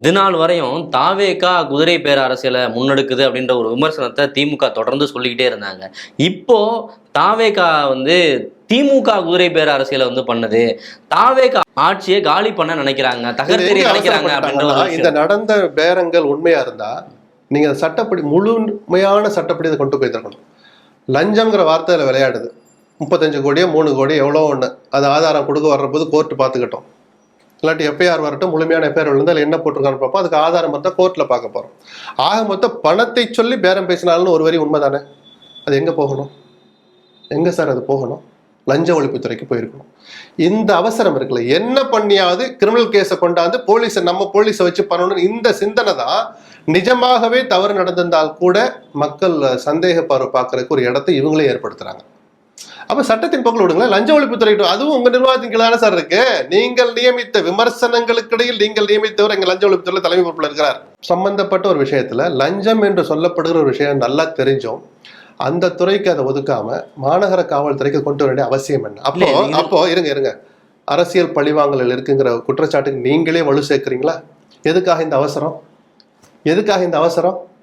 இது நாள் வரையும் தாவேகா குதிரை பேர அரசியலை முன்னெடுக்குது அப்படின்ற ஒரு விமர்சனத்தை திமுக தொடர்ந்து சொல்லிக்கிட்டே இருந்தாங்க. இப்போ தாவேகா திமுக குதிரை பேர அரசியலை பண்ணுது. தாவேகா ஆட்சியை காலி பண்ண நினைக்கிறாங்க, தகர்த்தெறிய நினைக்கிறாங்க அப்படின்ற ஒரு இந்த நடந்த பேரங்கள் உண்மையா இருந்தா நீங்க சட்டப்படி முழுமையான சட்டப்படி இதை கொண்டு போயிருக்கணும். லஞ்சம்ங்கிற வார்த்தையில விளையாடுது. 35 கோடியோ 3 கோடி எவ்வளோ ஒன்று அது ஆதாரம் கொடுக்க வர்றபோது கோர்ட்டு பார்த்துக்கிட்டோம். இல்லாட்டி எஃப்ஐஆர் வரட்டும், முழுமையான எஃப்ஐஆர் விழுந்தால் என்ன போட்டிருக்கான்னு பார்ப்போம். அதுக்கு ஆதாரம் பார்த்தா கோர்ட்டில் பார்க்க போகிறோம். ஆக மொத்தம் பணத்தை சொல்லி பேரம் பேசினாலும் ஒரு வரி உண்மைதானே. அது எங்கே போகணும்? எங்கே சார் அது போகணும்? லஞ்ச ஒழிப்புத்துறைக்கு போயிருக்கணும். இந்த அவசரம் இருக்குல்ல, என்ன பண்ணியாவது கிரிமினல் கேஸை கொண்டாந்து நம்ம போலீஸை வச்சு பண்ணணும். இந்த சிந்தனை தான் நிஜமாகவே தவறு நடந்திருந்தால் கூட மக்கள் சந்தேக பார்வை பார்க்கறதுக்கு ஒரு இடத்தை இவங்களே ஏற்படுத்துறாங்க. அப்ப சட்டத்தின் போக்கில் விடுங்களேன். லஞ்ச ஒழிப்புத்துறை அதுவும் உங்க நிர்வாகத்தின் கீழான சார் இருக்கு. நீங்கள் நியமித்த விமர்சனங்களுக்கு இடையில் நீங்கள் நியமித்தவர் எங்க லஞ்ச ஒழிப்புத்துறை தலைமை பொறுப்பில் இருக்கிறார். சம்பந்தப்பட்ட ஒரு விஷயத்துல லஞ்சம் என்று சொல்லப்படுகிற ஒரு விஷயம் நல்லா தெரிஞ்சோம், அந்த துறைக்கு அதை ஒதுக்காம மாநகர காவல்துறைக்கு கொண்டு வர வேண்டிய அவசியம் என்ன? அப்போ இருங்க அரசியல் பழிவாங்கல் இருக்குங்கிற குற்றச்சாட்டுக்கு நீங்களே வலு சேர்க்கிறீங்களா? எதுக்காக இந்த அவசரம்?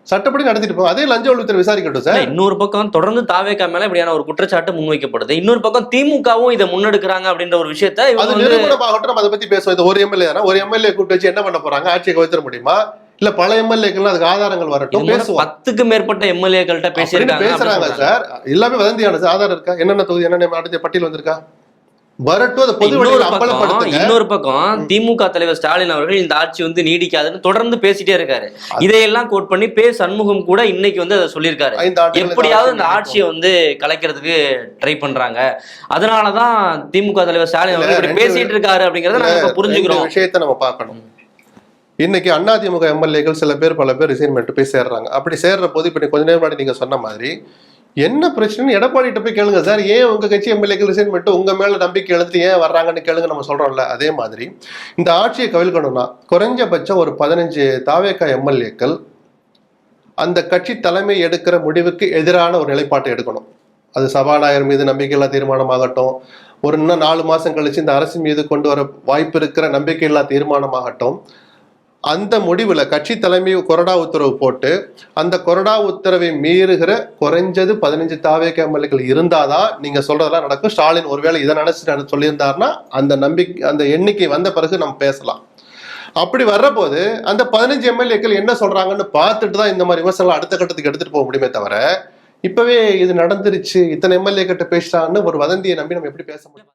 சட்டப்படி நடத்திட்டு போகும். அதே லஞ்ச ஒழிப்புத்துறை விசாரிக்கட்டும் சார். இன்னொரு பக்கம் தொடர்ந்து தாவேகா மேல இப்படியான ஒரு குற்றச்சாட்டு முன்வைக்கப்படுது. இன்னொரு பக்கம் திமுகவும் இதை முன்னெடுக்கிறாங்க அப்படின்ற ஒரு விஷயத்தை நிரூபணமாகட்டும். நம்ம அதை பத்தி பேசுவோம். இது ஒரு எம்எல்ஏ கூட்டு வச்சு என்ன பண்ண போறாங்க? ஆட்சியை கவிழ்த்திட முடியுமா? இல்ல பல எம்எல்ஏக்கள் அதுக்கு ஆதாரங்கள் வரட்டும், பேசுவோம். 10க்கு மேற்பட்ட எம்எல்ஏக்கள்கிட்ட பேசுறாங்க சார். எல்லாமே வதந்தியான ஆதாரம் இருக்கா? என்னென்ன தொகுதி என்னென்ன பட்டியல் வந்திருக்கா? இன்னொரு பக்கம் திமுக தலைவர் ஸ்டாலின் அவர்கள் இந்த ஆட்சி நீடிக்காதுன்னு தொடர்ந்து பேசிட்டே இருக்காரு. இதையெல்லாம் கோட் பண்ணி சண்முகம் கூட இன்னைக்கு அதை சொல்லியிருக்காரு. எப்படியாவது இந்த ஆட்சியை கலைக்கிறதுக்கு ட்ரை பண்றாங்க. அதனாலதான் திமுக தலைவர் ஸ்டாலின் அவர்கள் பேசிட்டு இருக்காரு அப்படிங்கறத நம்ம புரிஞ்சுக்கிறோம். விஷயத்தை நம்ம பார்க்கணும். இன்னைக்கு அதிமுக எம்எல்ஏக்கள் பல பேர் ரிசைன்மெண்ட் போய் சேர்றாங்க. அப்படி சேர்ற போது இப்ப கொஞ்ச நேரம் முன்னாடி நீங்க சொன்ன மாதிரி என்ன பிரச்சனை எடப்பாடிட்ட போய் கேளுங்க சார். ஏன் உங்க கட்சி எம்எல்ஏக்கள் ரிசைன்மெண்ட் உங்க மேல நம்பிக்கை எழுத்து ஏன் வர்றாங்கன்னு கேளுங்க. நம்ம சொல்றோம்ல, அதே மாதிரி இந்த ஆட்சியை கவிழ்க்கணும்னா குறைஞ்சபட்சம் ஒரு 15 தாவேகா எம்எல்ஏக்கள் அந்த கட்சி தலைமை எடுக்கிற முடிவுக்கு எதிரான ஒரு நிலைப்பாட்டை எடுக்கணும். அது சபாநாயகர் மீது நம்பிக்கையில்லா தீர்மானமாகட்டும், ஒரு இன்னும் 4 மாசம் கழிச்சு இந்த அரசு மீது கொண்டு வர வாய்ப்பு இருக்கிற நம்பிக்கையில்லா தீர்மானமாகட்டும், அந்த முடிவுல கட்சி தலைமை கொறடா உத்தரவு போட்டு அந்த கொறடா உத்தரவை மீறுகிற குறைஞ்சது 15 தாவேகா எம்எல்ஏக்கள் இருந்தாதான் நீங்க சொல்றதெல்லாம் நடக்கும். ஸ்டாலின் ஒருவேளை இதை நினைச்சு சொல்லியிருந்தாருன்னா அந்த எண்ணிக்கை வந்த பிறகு நம்ம பேசலாம். அப்படி வர்றபோது அந்த 15 எம்எல்ஏக்கள் என்ன சொல்றாங்கன்னு பார்த்துட்டு தான் இந்த மாதிரி விமர்சனங்கள் அடுத்த கட்டத்துக்கு எடுத்துட்டு போக முடியுமே தவிர இப்பவே இது நடந்துருச்சு, இத்தனை எம்எல்ஏ கிட்ட பேசிட்டான்னு ஒரு வதந்தியை நம்பி நம்ம எப்படி பேச முடியும்?